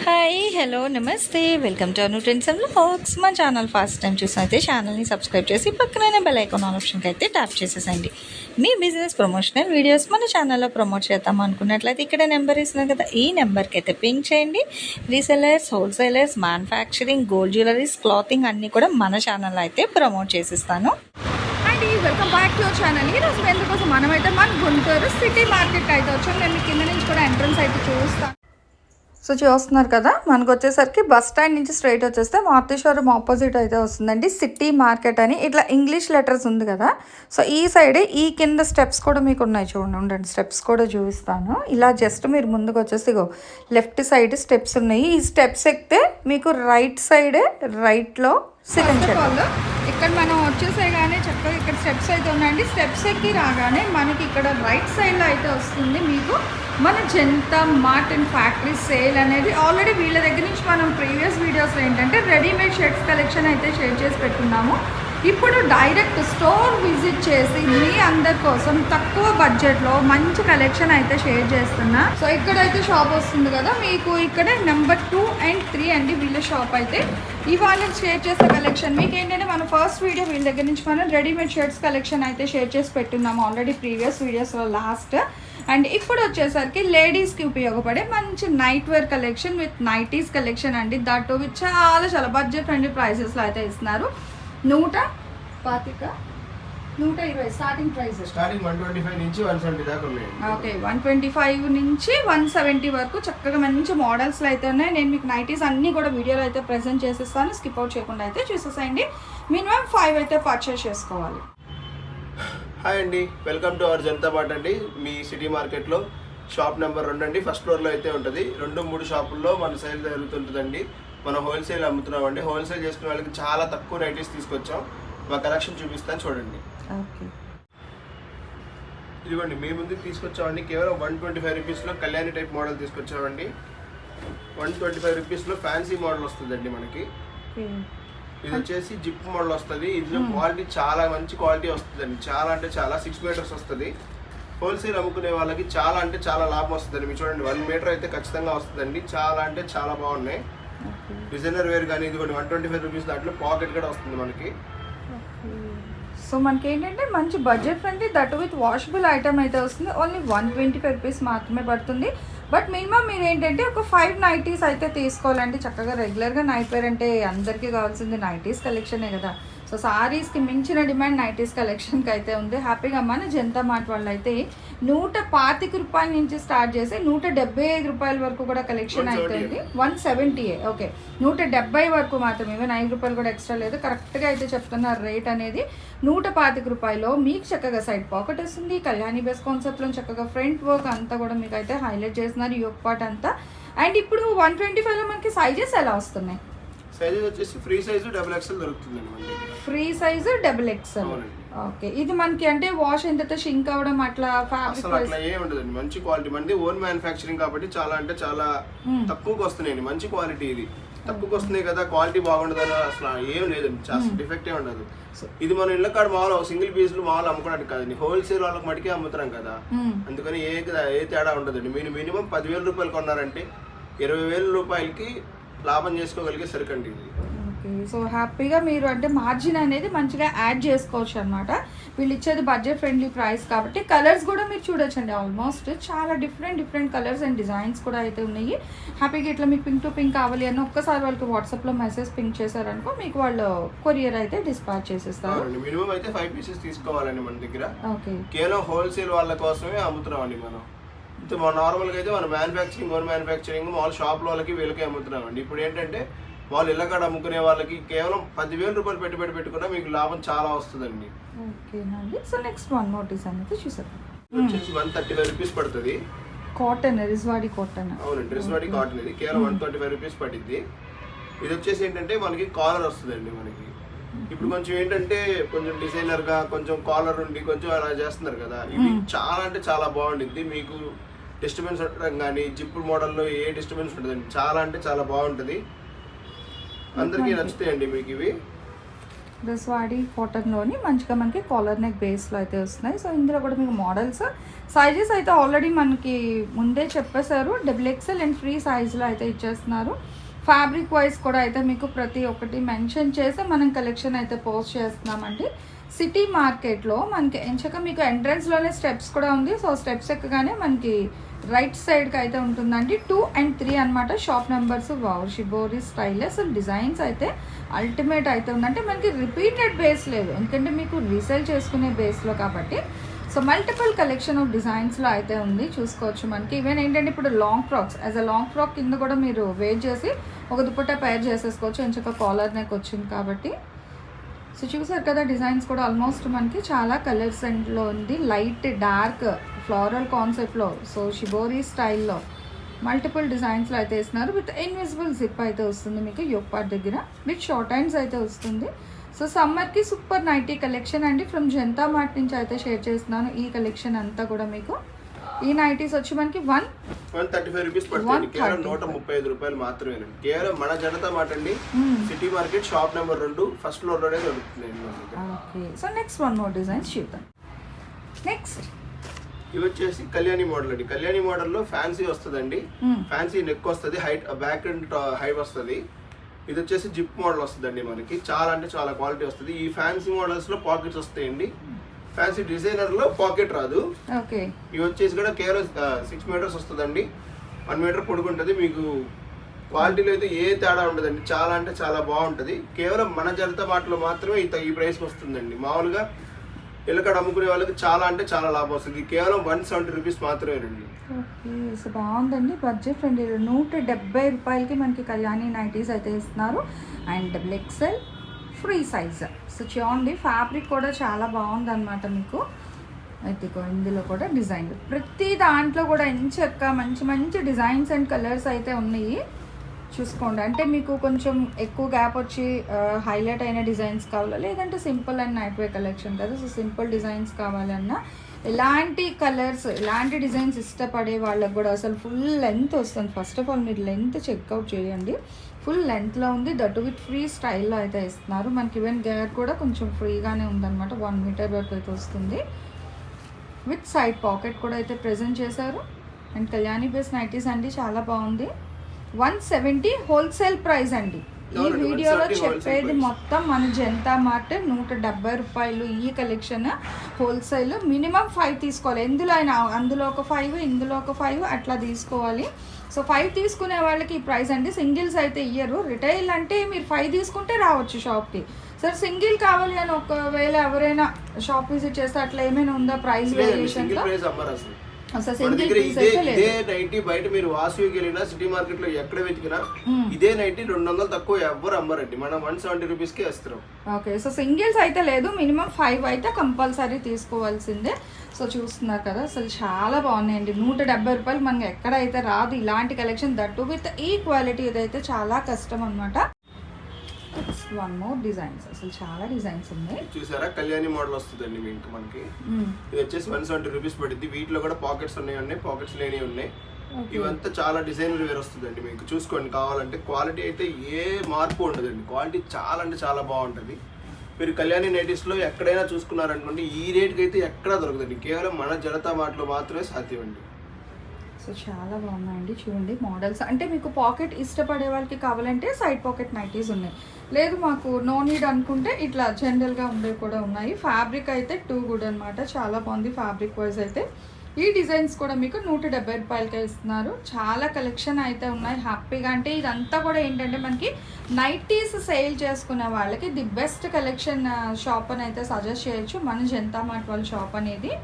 Hi hello నమస్తే welcome to Anu trends and vlogs. మా channel first time చూసినైతే ఛానల్ని subscribe చేసి పక్కనే బెల్ ఐకాన్ ఆప్షన్కి అయితే ట్యాప్ చేసేసండి. మీ బిజినెస్ ప్రమోషనల్ వీడియోస్ మన ఛానల్లో ప్రమోట్ చేద్దాం అనుకున్నట్లయితే ఇక్కడ నెంబర్ ఇస్తున్నాం కదా, ఈ నెంబర్కి అయితే పింక్ చేయండి. Resellers, wholesalers, manufacturing, gold jewelleries, clothing అన్నీ కూడా మన ఛానల్లో అయితే ప్రమోట్ చేసిస్తాను. Welcome back to our channel. ఈరోజు ఎందుకోసం మనమైతే మన గుంటూరు సిటీ మార్కెట్ అయితే వచ్చాం. నేను కింద నుంచి కూడా ఎంట్రన్స్ అయితే చూస్తాను. సో చూస్తున్నారు కదా, మనకు వచ్చేసరికి బస్ స్టాండ్ నుంచి స్ట్రైట్ వచ్చేస్తే మారుతీశ్వరం ఆపోజిట్ అయితే వస్తుందండి సిటీ మార్కెట్ అని. ఇట్లా ఇంగ్లీష్ లెటర్స్ ఉంది కదా, సో ఈ సైడ్ ఈ కింద స్టెప్స్ కూడా మీకు ఉన్నాయి చూడండి. ఉండండి, స్టెప్స్ కూడా చూపిస్తాను. ఇలా జస్ట్ మీరు ముందుకు వచ్చేసి ఇగో లెఫ్ట్ సైడ్ స్టెప్స్ ఉన్నాయి. ఈ స్టెప్స్ ఎక్కితే మీకు రైట్ సైడ్ రైట్లో సెకండ్ షెడ్. ఇక్కడ మనం వచ్చేసే కానీ చక్కగా ఇక్కడ స్టెప్స్ అయితే ఉన్నాయండి. స్టెప్స్ ఎక్కి రాగానే మనకి ఇక్కడ రైట్ సైడ్లో అయితే వస్తుంది మీకు మన Janata mart and factory sale అనేది. ఆల్రెడీ వీళ్ళ దగ్గర నుంచి మనం ప్రీవియస్ వీడియోస్లో ఏంటంటే రెడీమేడ్ షర్ట్స్ కలెక్షన్ అయితే షేర్ చేసి పెట్టున్నాము. ఇప్పుడు డైరెక్ట్ స్టోర్ విజిట్ చేసి మీ అందరి కోసం తక్కువ బడ్జెట్లో మంచి కలెక్షన్ అయితే షేర్ చేస్తున్నా. సో ఇక్కడైతే షాప్ వస్తుంది కదా మీకు, ఇక్కడ నెంబర్ 2 and 3 అండి వీళ్ళ షాప్ అయితే. ఇవాళ షేర్ చేసే కలెక్షన్ మీకు ఏంటంటే మన ఫస్ట్ వీడియో వీళ్ళ దగ్గర నుంచి మనం రెడీమేడ్ షర్ట్స్ కలెక్షన్ అయితే షేర్ చేసి పెట్టున్నాము ఆల్రెడీ ప్రీవియస్ వీడియోస్లో లాస్ట్. అండ్ ఇప్పుడు వచ్చేసరికి లేడీస్కి ఉపయోగపడే మంచి night wear collection with nighties collection అండి. దట్ విత్ చాలా బడ్జెట్ ఫ్రెండ్లీ ప్రైసెస్లో అయితే ఇస్తున్నారు. 120 స్టార్టింగ్ ప్రైస్. స్టార్టింగ్ 125 నుంచి 170 దాకా ఉన్నాయి. ఓకే, 125 నుంచి 170 వరకు చక్కగా మంచి మోడల్స్లో అయితే ఉన్నాయి. నేను మీకు నైటీస్ అన్నీ కూడా వీడియోలో అయితే ప్రెజెంట్ చేసేస్తాను, స్కిప్ అవుట్ చేయకుండా అయితే చూసేసేయండి. మినిమం 5 అయితే పర్చేస్ చేసుకోవాలి. హాయ్ అండి, welcome to our Janata mart అండి. మీ సిటీ మార్కెట్లో షాప్ నెంబర్ 2 అండి. ఫస్ట్ ఫ్లోర్లో అయితే ఉంటుంది. 2-3 షాపుల్లో మన సేల్ జరుగుతుంటుందండి. మనం హోల్సేల్ అమ్ముతున్నామండి. హోల్సేల్ చేసుకునే వాళ్ళకి చాలా తక్కువ నైటీస్ తీసుకొచ్చాం. మా కలెక్షన్ చూపిస్తాను చూడండి. ఇదిగోండి, మీ ముందుకు తీసుకొచ్చామండి. కేవలం 125 రూపీస్లో కళ్యాణి టైప్ మోడల్ తీసుకొచ్చామండి. 125 రూపీస్లో ఫ్యాన్సీ మోడల్ వస్తుందండి మనకి. ఇది వచ్చేసి జిప్ మోడల్ వస్తుంది. ఇందులో క్వాలిటీ చాలా మంచి క్వాలిటీ వస్తుందండి. చాలా అంటే చాలా 6 మీటర్స్ వస్తుంది. హోల్సేల్ అమ్ముకునే వాళ్ళకి చాలా అంటే చాలా లాభం వస్తుందండి. మీరు చూడండి, 1 మీటర్ అయితే ఖచ్చితంగా వస్తుందండి. చాలా అంటే చాలా బాగున్నాయి. డిజైనర్ వేర్ కానీ ఇదిగోండి 125 రూపీస్. దాంట్లో పాకెట్ కూడా వస్తుంది మనకి. సో మనకి ఏంటంటే మంచి budget friendly that with washable item అయితే వస్తుంది. ఓన్లీ 125 రూపీస్ మాత్రమే పడుతుంది. బట్ మినిమం మీరు ఏంటంటే ఒక 5 నైటీస్ అయితే తీసుకోవాలండి. చక్కగా రెగ్యులర్గా నైట్ వేర్ అంటే అందరికీ కావాల్సింది నైటీస్ కలెక్షనే కదా. సో సారీస్కి మించిన డిమాండ్ నైటీస్ కలెక్షన్కి అయితే ఉంది. హ్యాపీగా మన జనతా మార్ట్ వాళ్ళు అయితే 125 రూపాయల నుంచి స్టార్ట్ చేసి 175 రూపాయల వరకు కూడా కలెక్షన్ అయితే ఉంది. 170 ఓకే, 170 వరకు మాత్రమే. ఇవన్నీ 5 రూపాయలు కూడా ఎక్స్ట్రా లేదు. కరెక్ట్గా అయితే చెప్తున్నారు రేట్ అనేది. 125 రూపాయలు మీకు చక్కగా సైడ్ పాకెట్ వస్తుంది. కళ్యాణి బెస్ట్ కాన్సెప్ట్లో చక్కగా ఫ్రంట్ వర్క్ అంతా కూడా మీకు అయితే హైలైట్ చేస్తున్నారు, యోక్ పార్ట్ అంతా. అండ్ ఇప్పుడు 125లో మనకి సైజెస్ ఎలా వస్తున్నాయి? సైజెస్ వచ్చేసి ఫ్రీ సైజు XXL దొరుకుతుందండి మన దగ్గర. Free size XXL. ఓకే, ఇది మనకి అంటే వాష్ ఎంత షింక్ అవడం అట్లా అసలు అట్లా ఏం ఉండదండి. మంచి క్వాలిటీ. మనది ఓన్ మ్యానుఫ్యాక్చరింగ్ కాబట్టి చాలా అంటే చాలా తక్కువకి వస్తున్నాయండి. మంచి క్వాలిటీ. ఇది తక్కువకి వస్తున్నాయి కదా, క్వాలిటీ బాగుండదని అసలు ఏం లేదండి. చాలా డిఫెక్ట్ ఏ ఉండదు. ఇది మనం ఇళ్ళ కాడ మామూలు సింగిల్ పీసులు మామూలు అమ్ముకోవడానికి కాదండి. హోల్సేల్ వాళ్ళకి మటుకే అమ్ముతున్నాం కదా, అందుకని ఏ తేడా ఉండదండి. మీరు మినిమం 10,000 రూపాయలు కొన్నారంటే 20,000 రూపాయలకి లాభం చేసుకోగలిగే సరికండి ఇది. ఓకే, సో హ్యాపీగా మీరు అంటే మార్జిన్ అనేది మంచిగా యాడ్ చేసుకోవచ్చు అనమాట. వీళ్ళు ఇచ్చేది బడ్జెట్ ఫ్రెండ్లీ ప్రైస్ కాబట్టి. కలర్స్ కూడా మీరు చూడొచ్చండి. ఆల్మోస్ట్ చాలా డిఫరెంట్ కలర్స్ అండ్ డిజైన్స్ కూడా అయితే ఉన్నాయి. హ్యాపీగా ఇట్లా మీకు పింక్ టు పింక్ కావాలి అని ఒక్కసారి వాళ్ళకి వాట్సాప్లో మెసేజ్ పింక్ చేశారనుకో మీకు వాళ్ళు కొరియర్ అయితే డిస్పాచ్ చేసేస్తారు. మినిమం అయితే 5 పీసెస్ తీసుకోవాలండి మన దగ్గర. ఓకే, కేవలం హోల్సేల్ వాళ్ళ కోసమే అమ్ముతున్నామండి మనం. అయితే మన నార్మల్గా అయితే మన ఓన్ మ్యానుఫ్యాక్చరింగ్ మామూలు షాప్లో వాళ్ళకి వీళ్ళకి అమ్ముతున్నామండి. ఇప్పుడు ఏంటంటే వాళ్ళు ఇళ్ళకాడ అమ్ముకునే వాళ్ళకి కేవలం 10,000 రూపాయలు పెట్టుబడి పెట్టుకున్నా మీకు లాభం చాలా వస్తుందండి. ఓకేనండి. So next one more design అయితే చూసారు. వచ్చేసి 135 రూపీస్ పడుతుంది. కాటన్, రిజ్వాడి కాటన్. అవునండి, రిజ్వాడి కాటన్. ఇది కేవలం 125 రూపీస్ పడుద్ది. ఇది వచ్చేసి ఏంటంటే మనకి కాలర్ వస్తుందండి మనకి. ఇప్పుడు కొంచెం ఏంటంటే కొంచెం డిజైనర్ గా కొంచెం కాలర్ ఉండి కొంచెం అలా చేస్తున్నారు కదా, ఇది చాలా అంటే చాలా బాగుంటుంది. మీకు డిస్టర్బెన్స్ ఉండడం కానీ జిప్ మోడల్లో ఏ డిస్టర్బెన్స్ ఉంటుందండి. చాలా అంటే చాలా బాగుంటుంది. అందరికీ నచ్చుతాయండి మీకు ఇవి. డ్రెస్వాడి కాటన్లోని మంచిగా మనకి కాలర్ నెక్ బేస్లో అయితే వస్తున్నాయి. సో ఇందులో కూడా మీకు మోడల్స్ సైజెస్ అయితే ఆల్రెడీ మనకి ముందే చెప్పేశారు. XXL అండ్ ఫ్రీ సైజులో అయితే ఇచ్చేస్తున్నారు. ఫ్యాబ్రిక్ వైజ్ కూడా అయితే మీకు ప్రతి ఒక్కటి మెన్షన్ చేసి మనం కలెక్షన్ అయితే పోస్ట్ చేస్తున్నామండి. సిటీ మార్కెట్లో మనకి ఎంచక మీకు ఎంట్రన్స్లోనే స్టెప్స్ కూడా ఉంది. సో స్టెప్స్ ఎక్కగానే మనకి రైట్ సైడ్కి అయితే ఉంటుందండి. 2 and 3 అనమాట shop numbers. Wow, shibori style అసలు డిజైన్స్ అయితే అల్టిమేట్ అయితే ఉందంటే మనకి రిపీటెడ్ బేస్ లేదు, ఎందుకంటే మీకు రీసేల్ చేసుకునే బేస్లో కాబట్టి. సో మల్టిపుల్ కలెక్షన్ ఆఫ్ డిజైన్స్లో అయితే ఉంది, చూసుకోవచ్చు. మనకి ఈవెన్ ఏంటంటే ఇప్పుడు long frocks, as a long frock కింద కూడా మీరు వేర్ చేసి ఒక దుపట్టా పేర్ చేసేసుకోవచ్చు. ఎంచక కాలర్ నెక్ వచ్చింది కాబట్టి. సో చూసారు కదా, డిజైన్స్ కూడా ఆల్మోస్ట్ మనకి చాలా కలర్స్ అండ్లో ఉంది. లైట్ డార్క్ ఫ్లోరల్ కాన్సెప్ట్లో, సో షిబోరి స్టైల్లో మల్టిపుల్ డిజైన్స్లో అయితే ఇస్తున్నారు. విత్ ఇన్విజిబుల్ జిప్ అయితే వస్తుంది మీకు యోక్ పార్ట్ దగ్గర. విత్ షార్ట్ హ్యాండ్స్ అయితే వస్తుంది. సో సమ్మర్కి సూపర్ నైటీ కలెక్షన్ అండి. ఫ్రమ్ జనతా మార్ట్ నుంచి అయితే షేర్ చేస్తున్నాను ఈ కలెక్షన్ అంతా కూడా మీకు. ఈ నైటీస్ వచ్చి మనకి 135 రూపీస్ పడుతుంది. కేవలం 135 రూపాయలు మాత్రమే. కేవలం మన జనతా మార్ట్ అండి, city market shop number 2 first floor లోనే దొరుకుతుంది. Okay, so next one more designs చూద్దాం. నెక్స్ట్ ఇవి వచ్చేసి కళ్యాణి మోడల్ అండి. కళ్యాణి మోడల్లో ఫ్యాన్సీ వస్తుందండి. ఫ్యాన్సీ నెక్ వస్తుంది, హైట్ బ్యాక్ అండ్ హై వస్తుంది. ఇది వచ్చేసి జిప్ మోడల్ వస్తుందండి. మనకి చాలా అంటే చాలా క్వాలిటీ వస్తుంది. ఈ ఫ్యాన్సీ మోడల్స్ లో పాకెట్స్ వస్తాయండి. ఫ్యాన్సీ డిజైనర్ లో పాకెట్ రాదు. ఓకే, ఇవి వచ్చేసి కూడా కేవలం 6 మీటర్స్ వస్తుందండి. 1 మీటర్ పొడుగుంటుంది. మీకు క్వాలిటీలో అయితే ఏ తేడా ఉండదండి. చాలా అంటే చాలా బాగుంటుంది. కేవలం మన జనతా మార్ట్లో మాత్రమే ఈ ప్రైస్కి వస్తుందండి. మామూలుగా ఇళ్ళకడ అమ్ముకునే వాళ్ళకి చాలా అంటే చాలా లాభం వస్తుంది. కేవలం 170 రూపీస్ మాత్రమేనండి. ఓకే, సో బాగుందండి. బడ్జెట్ ఫ్రెండ్లీ 170 రూపాయలకి మనకి కళ్యాణి నైటీస్ అయితే ఇస్తున్నారు. And XXL free size. So చూడండి, ఫ్యాబ్రిక్ కూడా చాలా బాగుందన్నమాట మీకు. అయితే ఇందులో కూడా డిజైన్ ప్రతి దాంట్లో కూడా ఎంచక్క మంచి మంచి డిజైన్స్ అండ్ కలర్స్ అయితే ఉన్నాయి, చూసుకోండి. అంటే మీకు కొంచెం ఎక్కువ గ్యాప్ వచ్చి హైలైట్ అయిన డిజైన్స్ కావాలా, లేదంటే simple and night wear collection కదా. సో సింపుల్ డిజైన్స్ కావాలన్నా ఇలాంటి కలర్స్, ఇలాంటి డిజైన్స్ ఇష్టపడే వాళ్ళకి కూడా అసలు ఫుల్ లెంత్ వస్తుంది. ఫస్ట్ ఆఫ్ ఆల్ మీరు లెంత్ చెక్అవుట్ చేయండి. ఫుల్ లెంత్లో ఉంది, దట్ విత్ ఫ్రీ స్టైల్లో అయితే ఇస్తున్నారు. మనకి ఈవెన్ గేర్ కూడా కొంచెం ఫ్రీగానే ఉందన్నమాట. 1 మీటర్ వరకు అయితే వస్తుంది. విత్ సైడ్ పాకెట్ కూడా అయితే ప్రెజెంట్ చేశారు. అండ్ కళ్యాణి బేస్ నైటీస్ అండి, చాలా బాగుంది. 170 హోల్సేల్ ప్రైస్ అండి. ఈ వీడియోలో చెప్పేది మొత్తం మన జనతా మార్ట్ 170 రూపాయలు. ఈ కలెక్షన్ హోల్సేల్. మినిమం 5 తీసుకోవాలి. ఎందులో అయినా, అందులో ఒక 5, ఇందులో ఒక 5 అట్లా తీసుకోవాలి. సో 5 తీసుకునే వాళ్ళకి ఈ ప్రైస్ అండి. సింగిల్స్ అయితే ఇయ్యరు. రిటైల్ అంటే మీరు 5 తీసుకుంటే రావచ్చు షాప్కి. సార్ సింగిల్ కావాలి అని ఒకవేళ ఎవరైనా షాప్ విజిట్ చేస్తే అట్లా ఏమైనా ఉందా ప్రైస్ వేరియేషన్? ఇదే నైటీ బయట మీరు వాసవికి వెళ్ళినా, సిటీ మార్కెట్ లో ఎక్కడ వెతికినా ఇదే నైటీ 200 తక్కువ ఎవ్వరు అమ్మరండి. మనం 170 రూపీస్ కి ఇస్తున్నాం. ఓకే, సో సింగిల్స్ అయితే లేదు, మినిమం 5 అయితే కంపల్సరీ తీసుకోవాల్సిందే. సో చూస్తున్నారు కదా, అసలు చాలా బాగున్నాయండి. 170 రూపాయలు మనకి ఎక్కడైతే రాదు ఇలాంటి కలెక్షన్. దట్టు విత్ ఈ క్వాలిటీ ఇదైతే చాలా కష్టం అనమాట. వన్ మోర్ డిజైన్స్, అసలు చాలా డిజైన్స్ ఉన్నాయి. చూసారా, కళ్యాణి మోడల్ వస్తుందండి మీకు. మనకి ఇది వచ్చేసి 170 రూపీస్ పడుద్ది. వీటిలో కూడా పాకెట్స్ ఉన్నాయి, పాకెట్స్ లేని ఉన్నాయి. ఇవంతా చాలా డిజైనర్ వేర్ వస్తుందండి మీకు. చూసుకోండి, కావాలంటే క్వాలిటీ అయితే ఏ మార్పు ఉండదండి. క్వాలిటీ చాలా అంటే చాలా బాగుంటుంది. మీరు కళ్యాణి నైటీస్లో ఎక్కడైనా చూసుకున్నారనుకోండి, ఈ రేట్కి అయితే ఎక్కడా దొరకదండి. కేవలం మన జనతా మార్ట్లో మాత్రమే సాధ్యమండి. సో చాలా బాగున్నాయండి, చూడండి మోడల్స్. అంటే మీకు పాకెట్ ఇష్టపడే వాళ్ళకి కావాలంటే సైడ్ పాకెట్ నైటీస్ ఉన్నాయి. లేదు మాకు నో నీడ్ అనుకుంటే ఇట్లా జనరల్గా ఉండేవి కూడా ఉన్నాయి. ఫ్యాబ్రిక్ అయితే టూ గుడ్ అనమాట, చాలా బాగుంది ఫ్యాబ్రిక్ వైజ్ అయితే. ఈ డిజైన్స్ కూడా మీకు 170 రూపాయలకే ఇస్తున్నారు. చాలా కలెక్షన్ అయితే ఉన్నాయి హ్యాపీగా. అంటే ఇదంతా కూడా ఏంటంటే మనకి నైటీస్ సేల్ చేసుకునే వాళ్ళకి ది బెస్ట్ కలెక్షన్ షాప్ అని అయితే సజెస్ట్ చేయొచ్చు మన జనతా మార్ట్ వాళ్ళ షాప్ అనేది.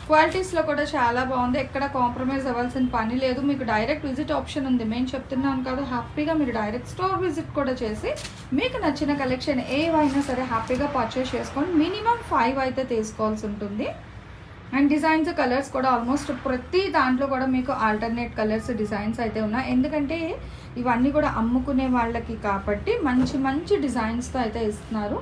క్వాలిటీస్లో కూడా చాలా బాగుంది, ఎక్కడ కాంప్రమైజ్ అవ్వాల్సిన పని లేదు. మీకు డైరెక్ట్ విజిట్ ఆప్షన్ ఉంది, మేము చెప్తున్నాం కదా. హ్యాపీగా మీరు డైరెక్ట్ స్టోర్ విజిట్ కూడా చేసి మీకు నచ్చిన కలెక్షన్ ఏవైనా సరే హ్యాపీగా పర్చేస్ చేసుకొని మినిమం 5 అయితే తీసుకోవాల్సి ఉంటుంది. అండ్ డిజైన్స్ కలర్స్ కూడా ఆల్మోస్ట్ ప్రతి దాంట్లో కూడా మీకు ఆల్టర్నేట్ కలర్స్ డిజైన్స్ అయితే ఉన్నాయి. ఎందుకంటే ఇవన్నీ కూడా అమ్ముకునే వాళ్ళకి కాబట్టి మంచి మంచి డిజైన్స్తో అయితే ఇస్తున్నారు.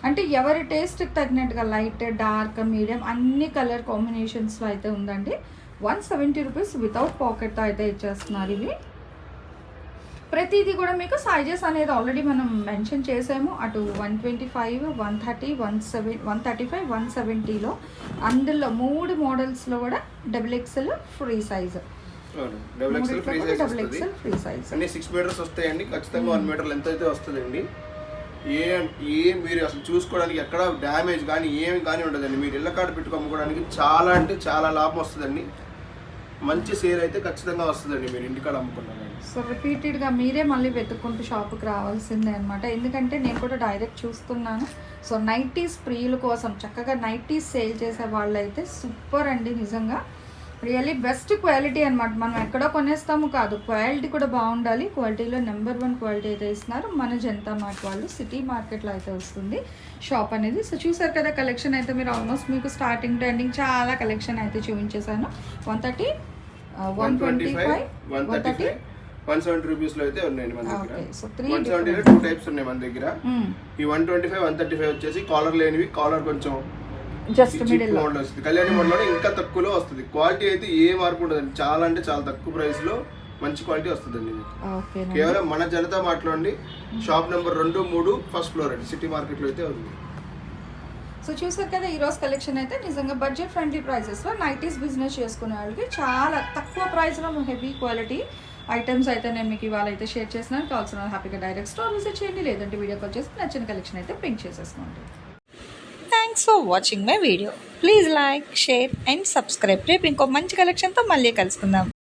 అంటే ఎవరి టేస్ట్కి తగినట్టుగా లైట్, డార్క్, మీడియం అన్ని కలర్ కాంబినేషన్స్లో అయితే ఉందండి. 170 రూపీస్ వితౌట్ పాకెట్తో అయితే ఇచ్చేస్తున్నారు ఇవి. ప్రతిదీ కూడా మీకు సైజెస్ అనేది ఆల్రెడీ మనం మెన్షన్ చేసాము. అటు 125, 130, 135, 170లో అందులో 3 మోడల్స్లో కూడా XXL free size. Double XL free size double వస్తుంది. ఎక్స్ఎల్ ఫ్రీ సైజ్ అన్ని 6 మీటర్స్ వస్తాయండి. ఖచ్చితంగా 1 మీటర్ లెంత్ అయితే వస్తుందండి. మీరు అసలు చూసుకోవడానికి ఎక్కడ డ్యామేజ్ కానీ ఏమి కానీ ఉండదండి. మీరు ఇళ్ళ కాడ పెట్టుకోవడానికి చాలా అంటే చాలా లాభం వస్తుందండి. మంచి సేల్ అయితే ఖచ్చితంగా వస్తుందండి మీరు ఇంటికాడ అమ్ముకున్నారండి. సో రిపీటెడ్గా మీరే మళ్ళీ వెతుక్కుంటూ షాప్కి రావాల్సిందే అనమాట. ఎందుకంటే నేను కూడా డైరెక్ట్ చూస్తున్నాను. సో నైటీస్ ప్రియుల కోసం చక్కగా నైటీస్ సేల్ చేసే వాళ్ళు అయితే సూపర్ అండి. నిజంగా రియల్లీ బెస్ట్ క్వాలిటీ అనమాట. మనం ఎక్కడో కొనేస్తాము కాదు, క్వాలిటీ కూడా బాగుండాలి. క్వాలిటీలో నెంబర్ 1 క్వాలిటీ అయితే ఇస్తున్నారు మన జనతా మార్ట్ వాళ్ళు. సిటీ మార్కెట్లో అయితే వస్తుంది షాప్ అనేది. సో చూసారు కదా కలెక్షన్ అయితే మీరు ఆల్మోస్ట్ మీకు స్టార్టింగ్ టు ఎండింగ్ చాలా కలెక్షన్ అయితే చూపించేశాను. 130, 125, 130, 170 రూపీస్లో అయితే ఉన్నాయండి మన దగ్గర. ఓకే. సో 170లో 2 టైప్స్ ఉన్నాయి మన దగ్గర. ఈ 125, 135 వచ్చేసి కాలర్ లేనివి, కాలర్ కొంచెం జస్ట్ మిడిల్ మోడల్ వస్తుంది. కళ్యాణి మోడల్ ఇంకా తక్కువలో వస్తుంది. క్వాలిటీ అయితే ఏ మార్పు ఉండదండి. చాలా అంటే చాలా తక్కువ ప్రైస్ లో మంచి క్వాలిటీ వస్తుందండి మీకు. ఓకే. కేవలం మన జనతా మార్ట్లో అండి. షాప్ నెంబర్ 2, 3 ఫస్ట్ ఫ్లోర్ అండి. సిటీ మార్కెట్లో అయితే ఉంది. సో చూసారు కదా ఈరోజు కలెక్షన్ అయితే నిజంగా బడ్జెట్ ఫ్రెండ్లీ ప్రైసెస్లో నైటీస్ బిజినెస్ చేసుకునే వాళ్ళకి చాలా తక్కువ ప్రైస్లో హెవీ క్వాలిటీ ఐటమ్స్ అయితే నేను మీకు ఇవాళ అయితే షేర్ చేసినాను. కావాల్సిన హ్యాపీగా డైరెక్ట్ స్టోర్ విజిట్ చేయండి, లేదంటే వీడియో కాల్ చేసి నచ్చిన కలెక్షన్ అయితే పింక్ చేసేసుకోండి. Thanks for watching my video. Please like, share and subscribe. రేపు ఇంకో మంచి కలెక్షన్తో మళ్ళీ కలుసుకుందాం.